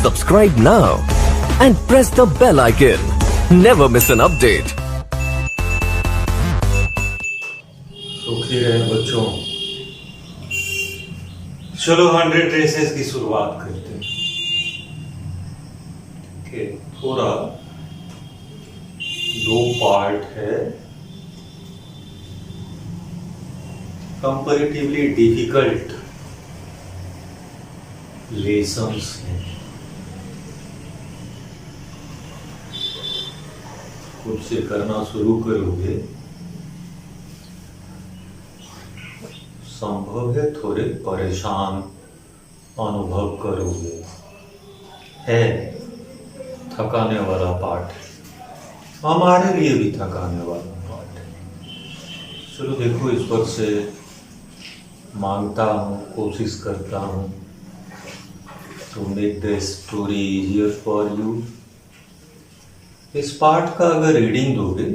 Subscribe now and press the bell icon. Never miss an update. सुखी रहे बच्चों। चलो 100 रेसेस की शुरुआत करते हैं। ठीक है, थोड़ा दो पार्ट है, कंपैरेटिवली डिफिकल्ट लेसन्स हैं। खुद से करना शुरू करोगे, संभव है थोड़े परेशान अनुभव करोगे। है थकाने वाला पार्ट, हमारे लिए भी थकाने वाला पार्ट है। चलो देखो, ईश्वर से मांगता हूँ, कोशिश करता हूँ to make the story easier for you। इस पार्ट का अगर रीडिंग दोगे,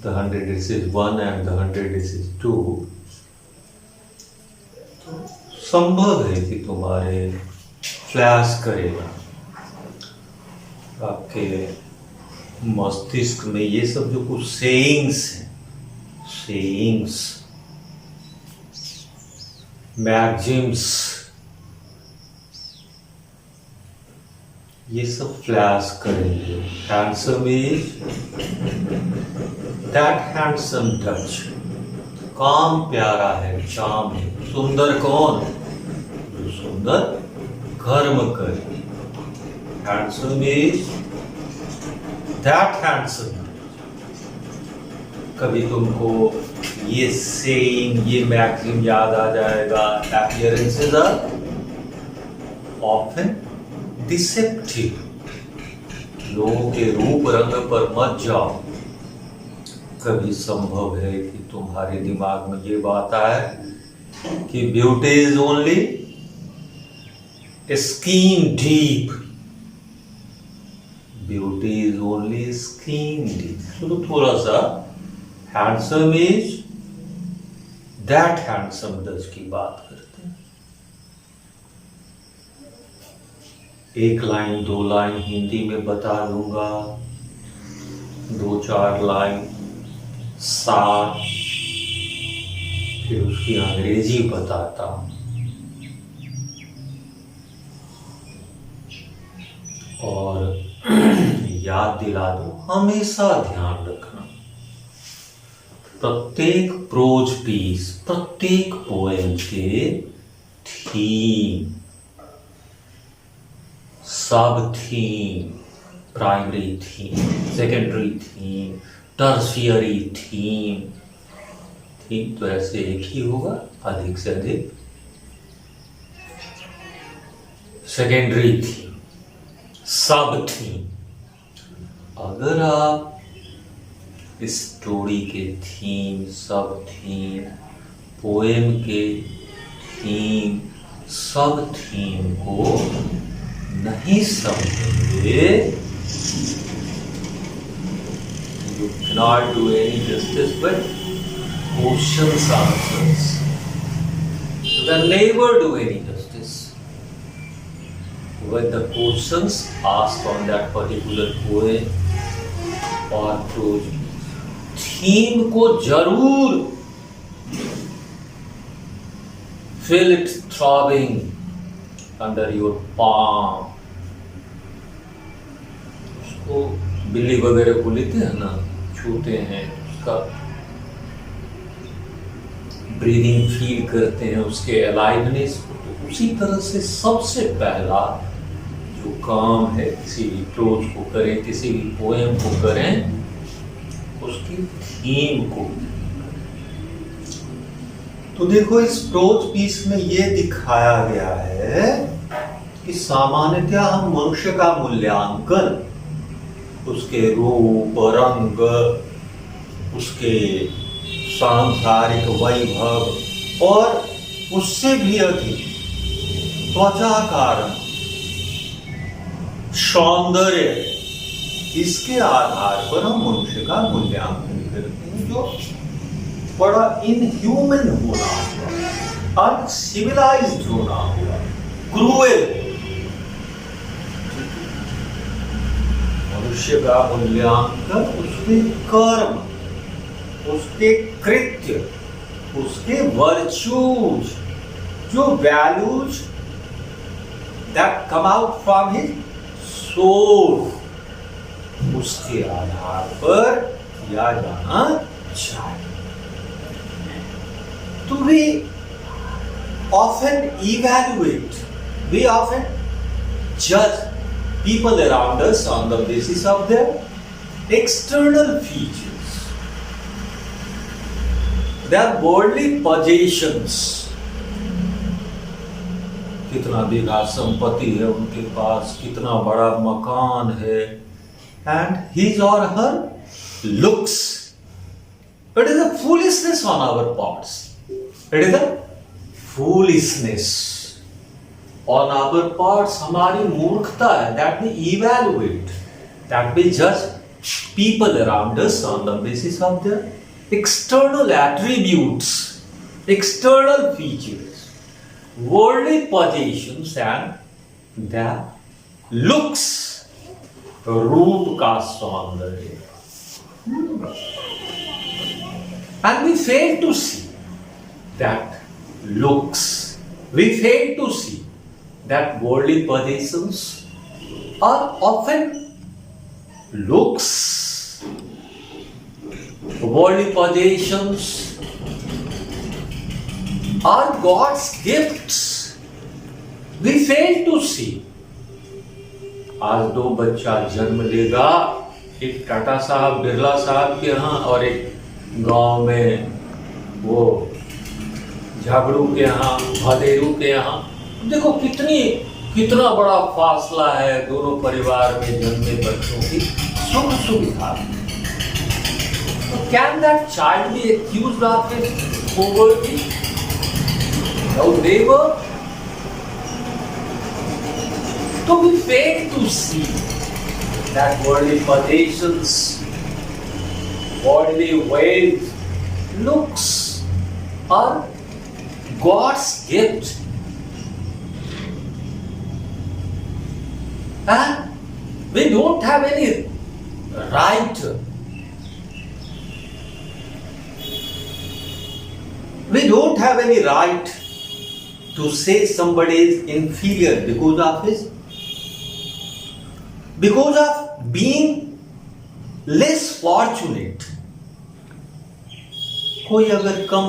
the 100 races 1 and the 100 races 2, तो संभव है कि तुम्हारे फ्लैश करेगा आपके मस्तिष्क में ये सब जो कुछ सेइंग्स हैं, सेइंग्स, मैक्सिम्स, ये सब फ्लैश करेंगे। Handsome is that handsome touch, काम प्यारा है, चाम है। सुंदर कौन? जो सुंदर कर्म करे। Handsome is that handsome. कभी तुमको ये सेइंग, ये मैक्सिम याद आ जाएगा। Appearances are often deceptive. लोगों के रूप रंग पर मत जाओ। कभी संभव है कि तुम्हारे दिमाग में ये बात आए कि beauty is only skin deep, beauty is only skin deep. तो थोड़ा सा handsome is that handsome does की बात करते हैं। एक लाइन, दो लाइन हिंदी में बता दूंगा, 2-4 लाइन साथ, फिर उसकी अंग्रेजी बताता हूं। और याद दिला दो, हमेशा ध्यान रखना, प्रत्येक प्रोज पीस, प्रत्येक पोएम के थीम, सब theme, primary theme, secondary theme, tertiary theme, theme तो ऐसे एक ही होगा, अधिक से अधिक सेकेंडरी थीम, सब थीम। अगर आप स्टोरी के थीम, सब थीम, पोएम के थीम, सब थीम को नहीं समझेंगे, you cannot do any justice with questions, answers. You can never do any justice with the questions asked on that particular poem or prose। Theme को जरूर feel it throbbing under your palm। उसको बिल्ली वगैरह को लेते हैं ना, छूते हैं, उसका ब्रीदिंग फील करते हैं, उसके अलाइवनेस को। तो उसी तरह से सबसे पहला जो काम है, किसी भी प्रोज को करें, किसी भी पोएम को करें, उसकी थीम को। तो देखो, इस प्रोज पीस में ये दिखाया गया है कि सामान्यतः हम मनुष्य का मूल्यांकन उसके रूप, रंग, उसके सांसारिक वैभव और उससे भी अधिक त्वचा का रंग, सौंदर्य, इसके आधार पर हम मनुष्य का मूल्यांकन करते हैं, जो बड़ा इनह्यूमन होना हुआ, अनसिविलाइज्ड होना हुआ, क्रूएल, मनुष्य का मूल्यांकन उसके कर्म, उसके कृत्य, उसके वर्च्यूज, जो values that come out from his soul, उसके आधार पर किया जाना चाहिए। तो we often evaluate, we often judge people around us on the basis of their external features, their worldly possessions. कितना बीघा संपत्ति है उनके पास, कितना बड़ा मकान है, and his or her looks. It is a foolishness on our parts. It is a foolishness on our parts. हमारी मूर्खता है that we evaluate, that we judge people around us on the basis of their external attributes, external features, worldly possessions and their looks, रूप का सौंदर्य. And we fail to see that looks, we fail to see that worldly possessions are often looks, worldly possessions are God's gifts. We fail to see. आज दो बच्चा जन्म लेगा, एक टाटा साहब बिरला साहब के यहाँ और एक गांव में वो झागड़ू के यहाँ, भादेरू के यहाँ. देखो कितना बड़ा फासला है दोनों परिवार में जन्मे बच्चों की सुख सुविधा. Can that child B accused of poverty? No, they were. So we fail to see that worldly possessions, worldly wealth, looks are God's gift. And we don't have any right. We don't have any right to say somebody is inferior because of being less fortunate. कोई अगर कम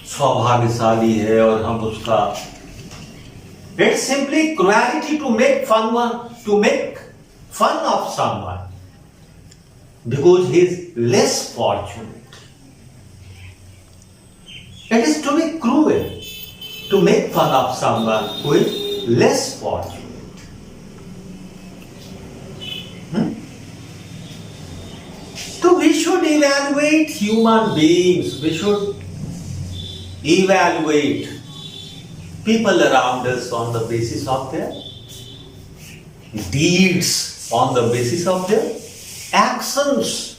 सौभाग्यशाली है और हम उसका, it's simply cruelty to make fun of someone because he is less fortunate. It is to be cruel to make fun of someone who is less fortunate. So we should evaluate human beings. We should evaluate people around us on the basis of their deeds, on the basis of their actions.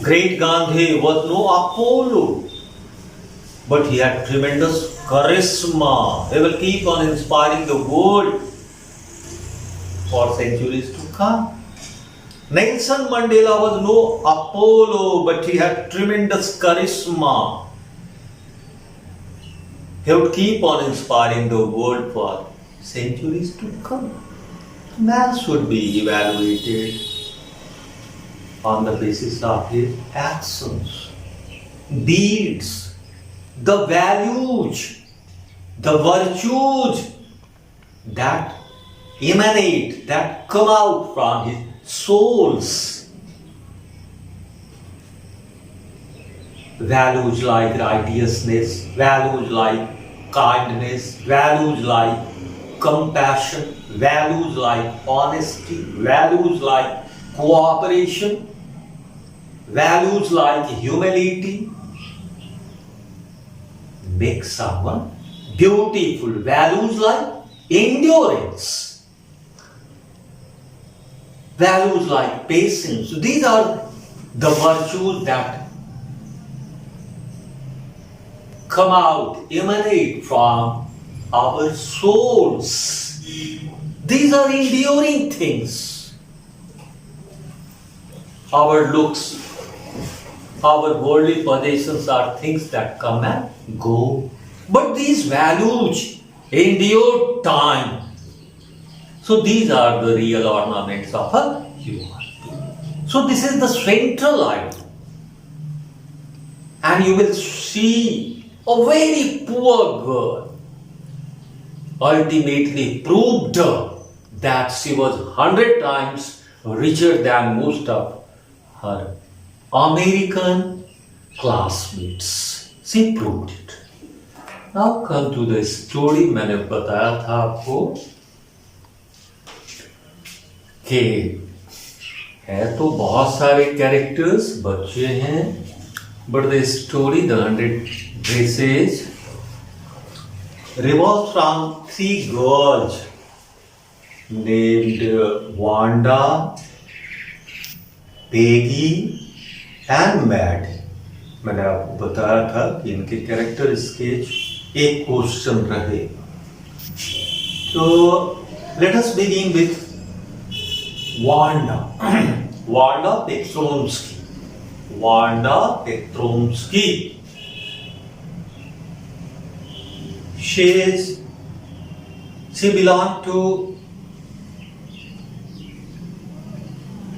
Great Gandhi was no Apollo, but he had tremendous charisma. He will keep on inspiring the world for centuries to come. Nelson Mandela was no Apollo, but he had tremendous charisma. He would keep on inspiring the world for centuries to come. Man should be evaluated on the basis of his actions, deeds, the values, the virtues that emanate, that come out from his souls. Values like righteousness, values like kindness, values like compassion, values like honesty, values like cooperation, values like humility make someone beautiful. Values like endurance, values like patience. These are the virtues that come out, emanate from our souls. These are enduring things. Our looks, our worldly possessions are things that come and go. But these values endure time. So these are the real ornaments of a human being. So this is the central idea. And you will see a very poor girl ultimately proved that she was 100 times richer than most of her American classmates. She proved it. Now come to the story. मैंने बताया था आपको कि है तो बहुत सारे characters बच्चे हैं, but the story, the 100 dresses, revolves from 3 girls named Wanda, Peggy and Matt. मैंने आपको बताया था कि इनके कैरेक्टर स्केच एक क्वेश्चन रहे. तो let us begin with Wanda. Wanda Petromsky. Wanda Petromsky. She belonged to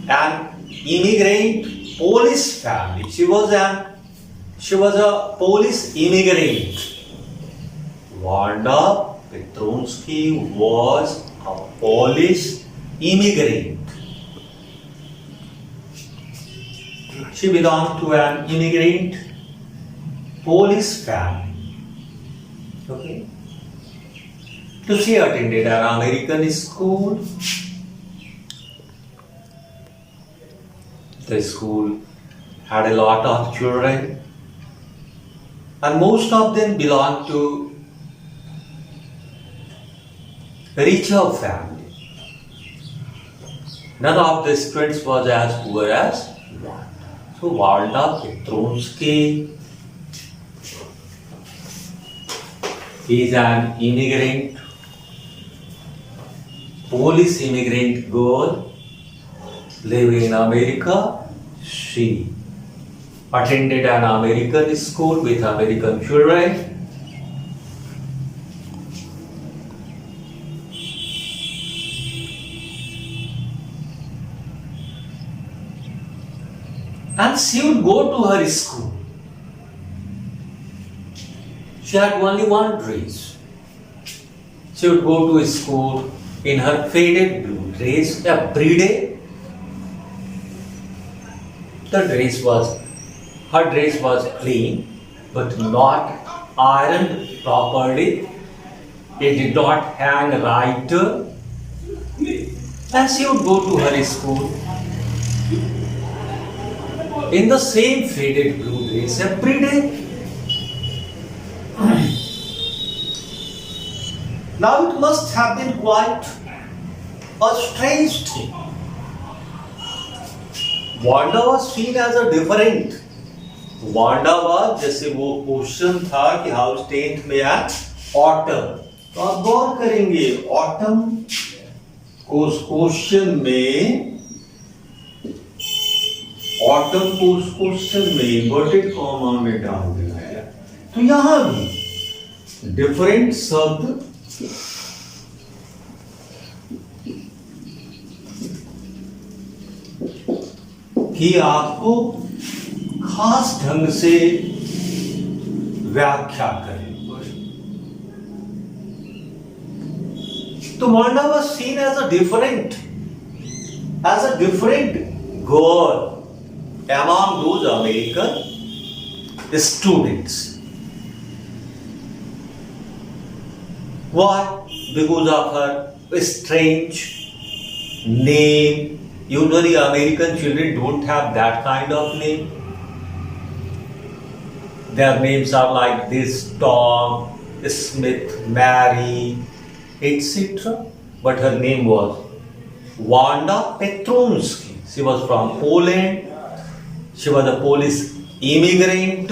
an immigrant Polish family. She was a Polish immigrant. Wanda Petromsky was a Polish immigrant. She belonged to an immigrant Polish family. Okay. So she attended an American school. The school had a lot of children, and most of them belonged to richer family. None of the students was as poor as Wanda. So Wanda Petromsky is an immigrant, Polish immigrant girl living in America. She attended an American school with American children. And she would go to her school. She had only one dress. She would go to school in her faded blue dress every day. Her dress was clean, but not ironed properly. It did not hang right. And she would go to her school in the same faded blue dress every day. Now it must have been quite a strange thing. Wanda was seen as a different. Wanda was, जैसे वो question था कि house 10th में है autumn, तो आप गौर करेंगे autumn को उस क्वेश्चन में इन्वर्टेड कॉमा में डाल दिया है. तो यहां भी डिफरेंट शब्द की आपको खास ढंग से व्याख्या करें. तो Wanda was seen as a different girl among those American students. Why? Because of her strange name. Usually American children don't have that kind of name. Their names are like this: Tom, Smith, Mary, etc. But her name was Wanda Petromsky. She was from Poland. She was a Polish immigrant.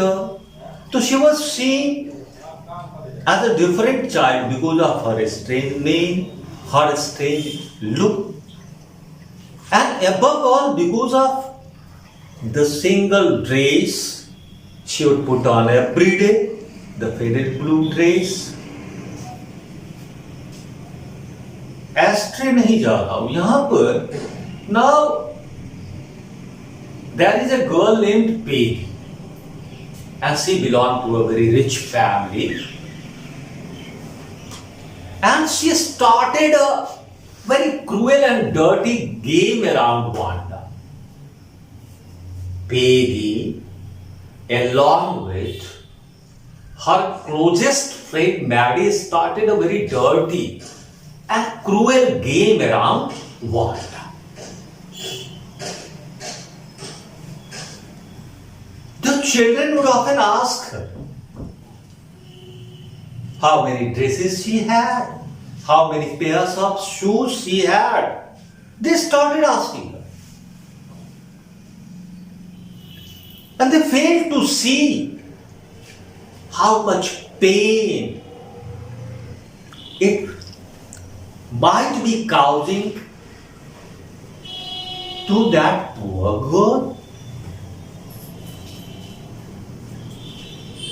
So she was seen as a different child because of her strange name, her strange look, and above all because of the single dress she would put on every day, the faded blue dress. Astray नहीं जा रहा हूं यहां पर now there is a girl named Peggy and she belonged to a very rich family and she started a very cruel and dirty game around Wanda. Peggy, along with her closest friend Maddie, started a very dirty and cruel game around Wanda. The children would often ask her how many dresses she had, how many pairs of shoes she had. They started asking her. And they failed to see how much pain it might be causing to that poor girl.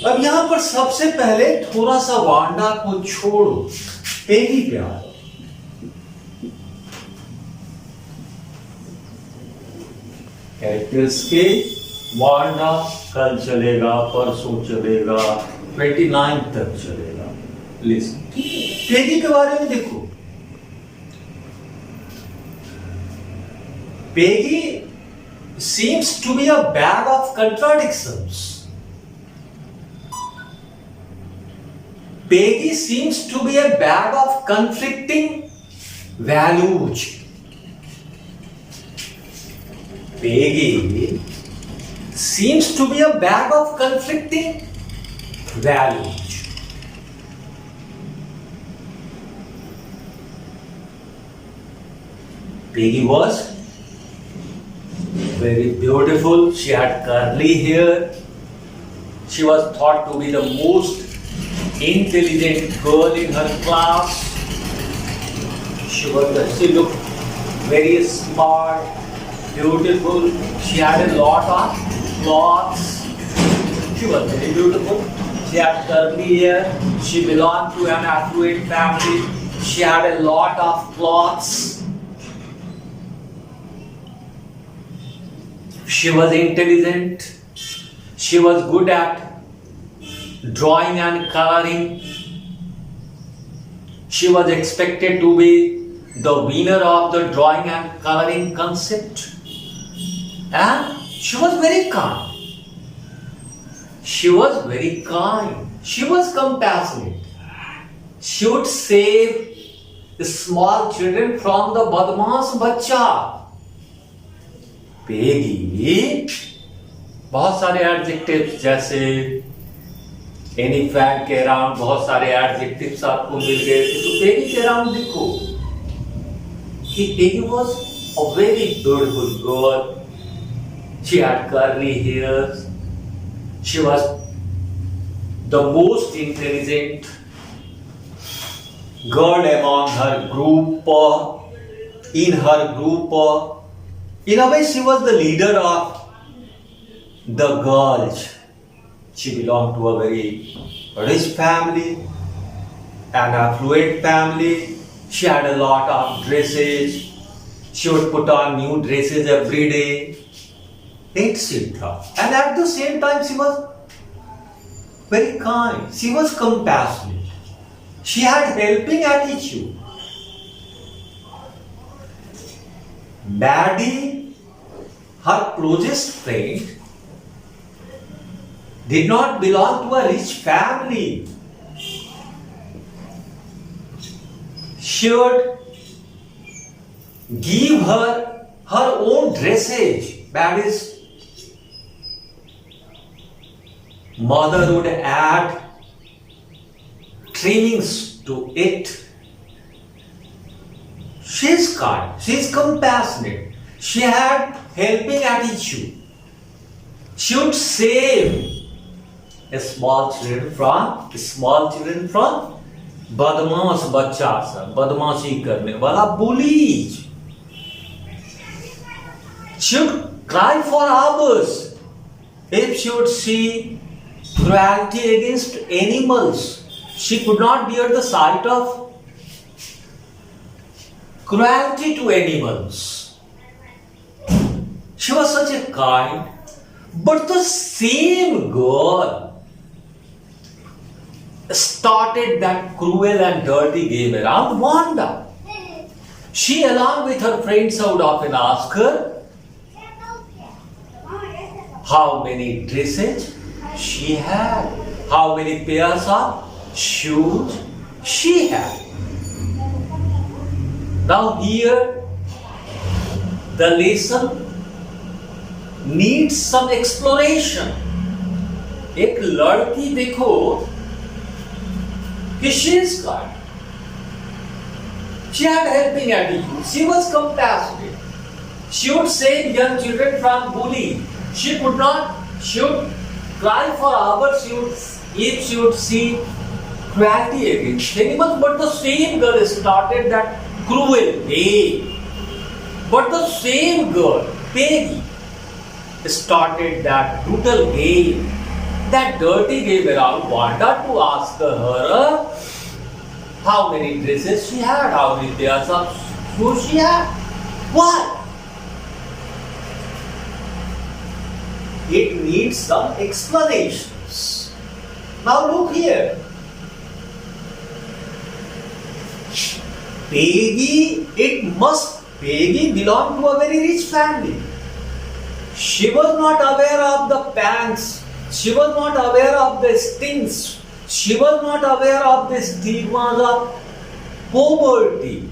अब यहां पर सबसे पहले थोड़ा सा Wanda को छोड़ो, Peggy पे आओ। कैरेक्टर्स के वांडा कल चलेगा, परसों चलेगा, 29 तक चलेगा। लिस्ट पेगी के बारे में देखो। Peggy seems to be a bag of contradictions. Peggy seems to be a bag of conflicting values. Peggy seems to be a bag of conflicting values. Peggy was very beautiful. She had curly hair. She was thought to be the most intelligent girl in her class. She looked very smart, beautiful. She had a lot of clothes. She was very beautiful. She had curly hair. She belonged to an affluent family. She had a lot of clothes. She was intelligent. She was good at drawing and coloring. She was expected to be the winner of the drawing and coloring concept. And she was very kind. She was very kind. She was compassionate. She would save the small children from the badmaas bachcha. Peggy, बहुत सारे adjectives जैसे any fact के around बहुत सारे adjectives आपको मिल गए थे, तो पेगी के अराउंड देखो कि Peggy was a very beautiful girl. She had curly hairs. She was the most intelligent girl among her group. In her group, in a way, she was the leader of the girls. She belonged to a very rich family, an affluent family. She had a lot of dresses. She would put on new dresses every day, etc. And at the same time, she was very kind. She was compassionate. She had helping attitude. Maddie, her closest friend, did not belong to a rich family. She would give her own dresses. That is, mother would add trimmings to it. She is kind. She is compassionate. She had helping attitude. She would save small children from बदमाश बच्चा सब, बदमाशी करने वाला bullies should cry for hours if she would see cruelty against animals. She could not bear the sight of cruelty to animals. She was such a kind, but the same girl started that cruel and dirty game around Wanda. She, along with her friends, would often ask her how many dresses she had, how many pairs of shoes she had. Now here, the lesson needs some exploration. एक लड़की देखो कि she is kind. She had helping attitude. She was compassionate. She would save young children from bullying. She would cry for hours. If she would see cruelty against animals, but the same girl started that cruel game. But the same girl, Peggy, started that brutal game, that dirty game around Wanda to ask her how many dresses she had, how many pairs of shoes she had. Why? It needs some explanations. Now look here. Peggy belonged to a very rich family. She was not aware of the pangs. She was not aware of the stings. She was not aware of the stigmas of poverty.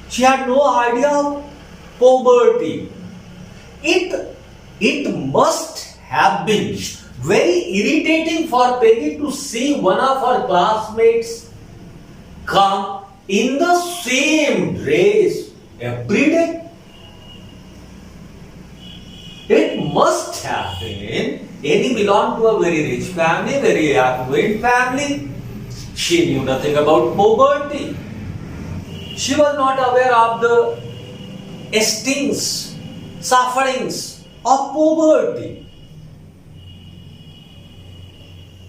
She had no idea of poverty. It must have been very irritating for Peggy to see one of her classmates come in the same dress every day. It must have been. Eddie belonged to a very rich family, very affluent family. She knew nothing about poverty. She was not aware of the stings, sufferings of poverty.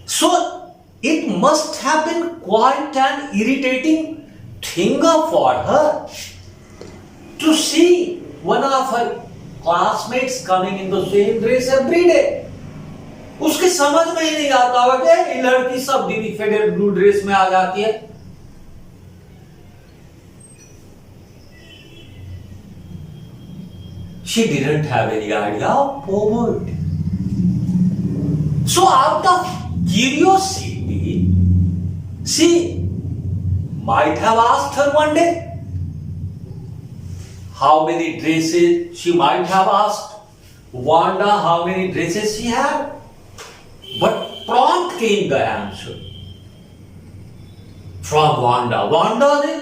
So it must have been quite an irritating thing for her to see one of her classmates coming in the same dress every day. उसके समझ में ही नहीं आता होगा कि ये लड़की सब दिन फेडेड ब्लू ड्रेस में आ जाती है. She didn't have any idea of poverty. So out of curiosity, she might have asked her one day how many dresses. She might have asked Wanda how many dresses she had. But prompt came the answer from Wanda. Wanda ने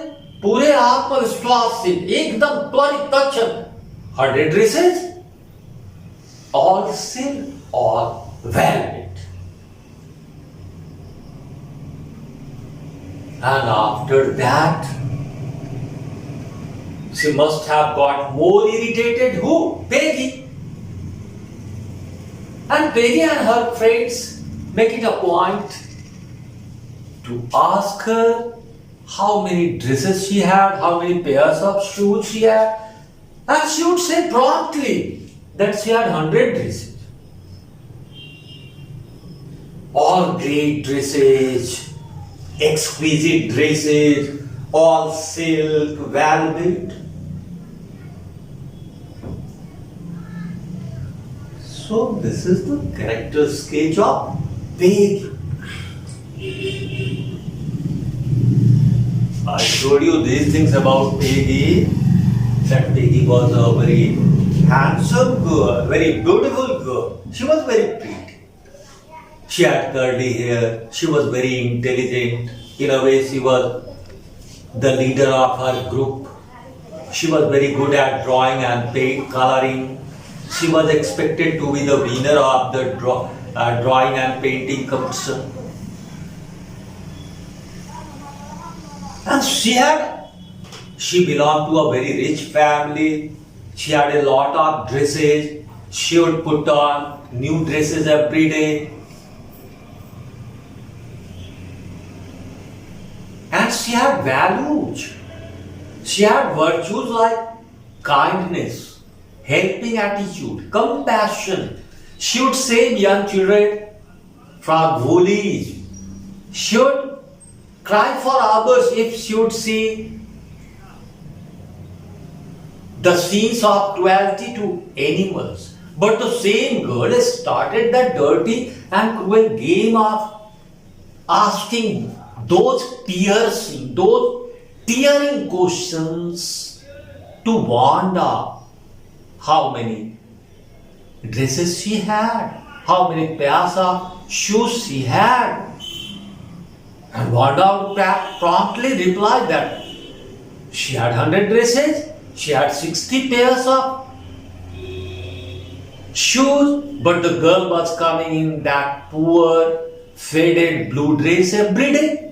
पूरे आत्मविश्वास से एकदम त्वरित तक्षण 100 dresses, all silk, all velvet. And after that, she must have got more irritated. Who? Peggy. And Peggy and her friends make it a point to ask her how many dresses she had, how many pairs of shoes she had. And she would say promptly that she had 100 dresses. All great dresses, exquisite dresses, all silk, velvet. So this is the character sketch of Peggy. I told you these things about Peggy, that Peggy was a very handsome girl, very beautiful girl. She was very pretty. She had curly hair. She was very intelligent. In a way, she was the leader of her group. She was very good at drawing and paint coloring. She was expected to be the winner of the drawing and painting competition. And she belonged to a very rich family. She had a lot of dresses. She would put on new dresses every day. And she had values. She had virtues like kindness, helping attitude, compassion. She would save young children from bullies. She would cry for others if she would see the scenes of cruelty to animals. But the same girl started the dirty and cruel game of asking those piercing, those tearing questions to Wanda. How many dresses she had, how many pairs of shoes she had. And Wanda would promptly reply that she had 100 dresses, she had 60 pairs of shoes, but the girl was coming in that poor, faded blue dress every day.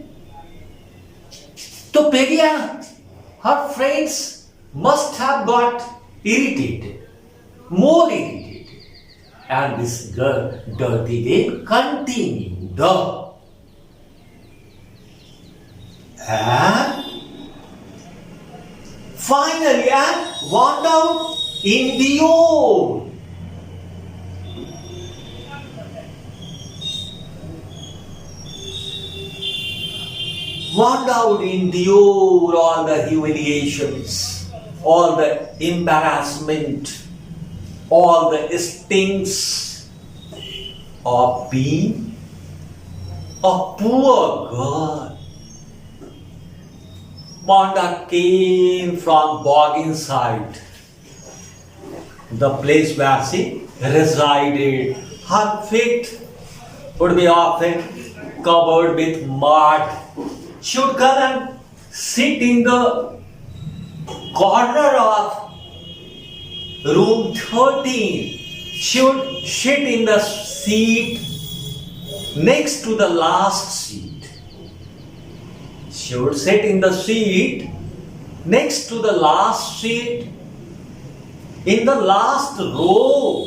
So Peggy and her friends must have got irritated, more irritated. And this girl, dirty game continued. And finally, and walked out in the old. Walked out in the old, all the humiliations, all the embarrassment, all the stings of being a poor girl. Wanda came from Bogginside, the place where she resided. Her feet would be often covered with mud. She would come and sit in the corner of room 13. She would sit in the seat next to the last seat. She would sit in the seat next to the last seat in the last row.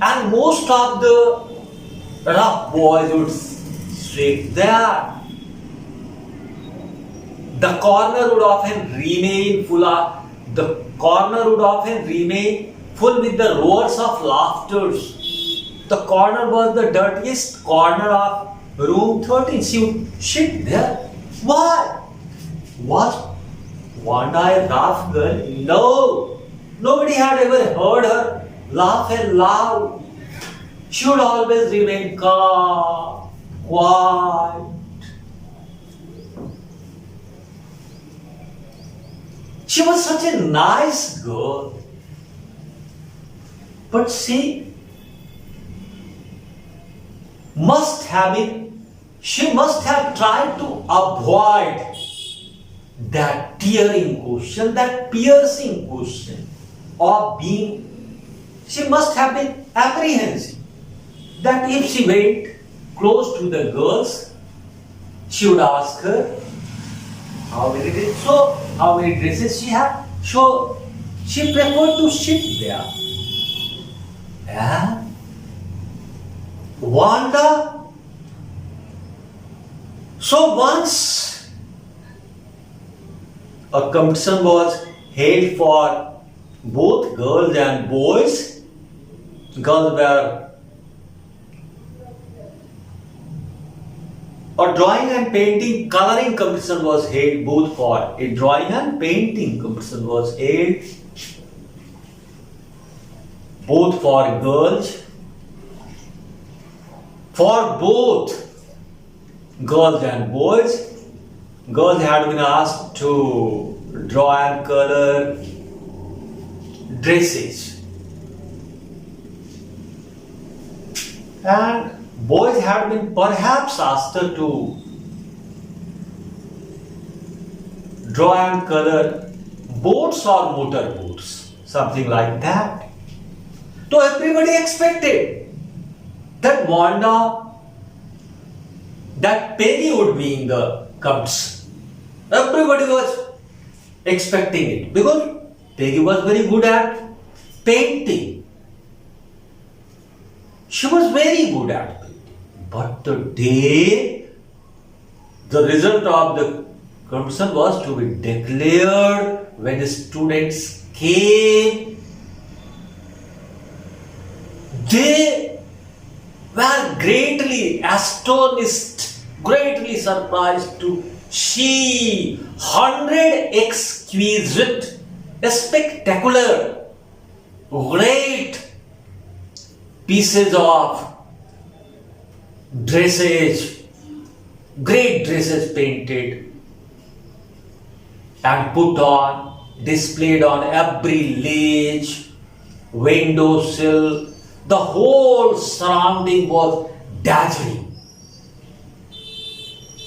And most of the rough boys would sit there. The corner would often remain full with the roars of laughter. The corner was the dirtiest corner of room 13. She would sit there. Why? Was Wanda a rough girl? No. Nobody had ever heard her laugh aloud. She would always remain calm, quiet. She was such a nice girl. But she must have tried to avoid that tearing question, that piercing question of being. She must have been apprehensive that if she went close to the girls, she would ask her how many dresses she had. So she preferred to sit there. And Wanda. So once a competition was held for both girls and boys. Girls were a drawing and painting, coloring competition was held both for a drawing and painting competition was held both for girls. For both girls and boys, girls had been asked to draw and color dresses, and boys had been perhaps asked to draw and color boats or motor boats, something like that. So everybody expected that Wanda, that Peggy would be in the Cubs. Everybody was expecting it because Peggy was very good at painting. She was very good at painting. But the day the result of the competition was to be declared, when the students came, they were greatly astonished, greatly surprised to see 100 exquisite, spectacular, great pieces of dresses, great dresses painted and put on, displayed on every ledge, windowsill. The whole surrounding was dazzling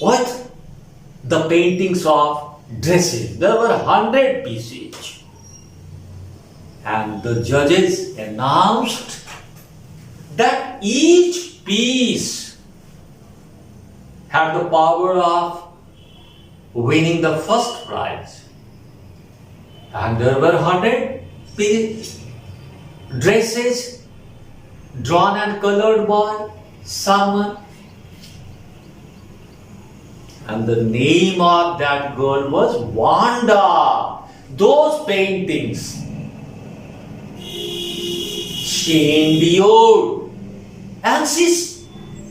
with the paintings of dresses. There were 100 pieces. And the judges announced that each piece had the power of winning the first prize. And there were 100 dresses drawn and colored by someone. And the name of that girl was Wanda. Those paintings she endured, and she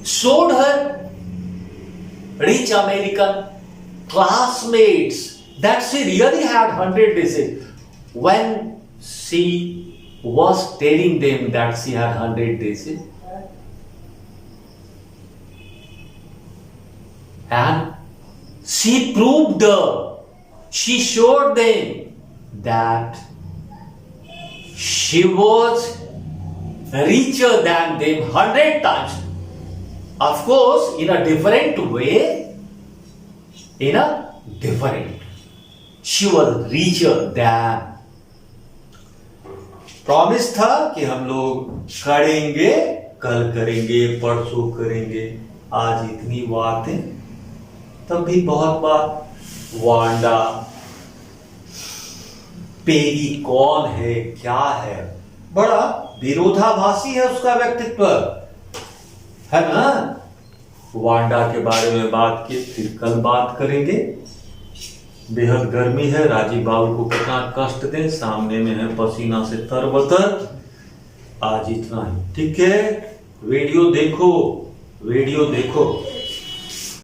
showed her rich American classmates that she really had 100 dresses. When she was telling them that she had 100 dresses, and she she showed them that she was richer than them 100 times. Of course, in a different way, she was richer than. Promise था कि हम लोग करेंगे, कल करेंगे, परसों करेंगे, आज इतनी बातें, तब भी बहुत बात। वांडा, पेगी कौन है, क्या है, बड़ा विरोधाभासी है उसका व्यक्तित्व, है ना। वांडा के बारे में बात की, फिर कल बात करेंगे। बेहद गर्मी है, राजीव बाबू को कितना कष्ट दें, सामने में है पसीना से तरबतर। आज इतना ही, ठीक है। वीडियो देखो।